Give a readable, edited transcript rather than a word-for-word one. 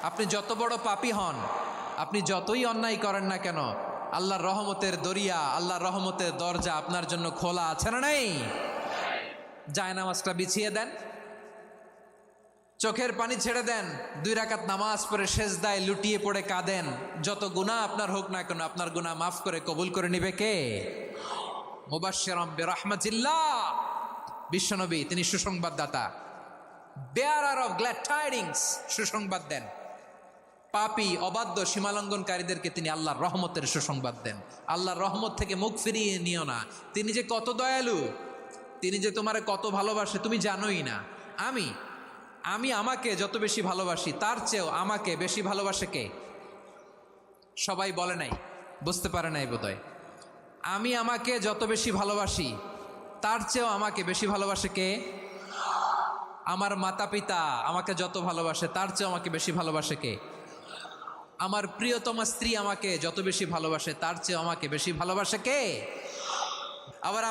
আপনি যত বড় পাপী হন, আপনি যতই অন্যায় করেন না কেন, আল্লাহর রহমতের দরিয়া, আল্লাহর রহমতের দরজা আপনার জন্য খোলা আছে না নেই? জায়নামাজটা বিছিয়ে দেন, চোখের পানি ছেড়ে দেন, 2 রাকাত নামাজ পড়ে সেজদায় লুটিয়ে পড়ে কাঁদেন। যত গুনাহ আপনার হোক না কেন, আপনার গুনাহ মাফ করে কবুল করে নিবে কে? মুবাশশিরাম বিরহমাতিল্লাহ, বিশ্বনবী তিনি সুসংবাদদাতা, বেয়ারার অফ গ্ল্যাড টাইডিংস, সুসংবাদ দেন। পাপী অবাধ্য সীমালঙ্ঘনকারীদেরকে তিনি আল্লাহর রহমতের সুসংবাদ দেন। আল্লাহর রহমত থেকে মুখ ফিরিয়ে নিও না। তিনি যে কত দয়ালু, তিনি যে তোমারে কত ভালোবাসে তুমি জানোই না। আমি আমাকে যত বেশি ভালোবাসি তার চেয়েও আমাকে বেশি ভালোবাসে কে? সবাই বলে নাই, বুঝতে পারে নাই বোধহয়। আমি আমাকে যত বেশি ভালোবাসি তার চেয়েও আমাকে বেশি ভালোবাসে কে? আমার মাতা পিতা আমাকে যত ভালোবাসে তার চেয়েও আমাকে বেশি ভালোবাসে কে? আমার প্রিয়তমা স্ত্রী আমাকে যত বেশি ভালোবাসে তার চেয়েও আমাকে বেশি ভালোবাসে কে? আবার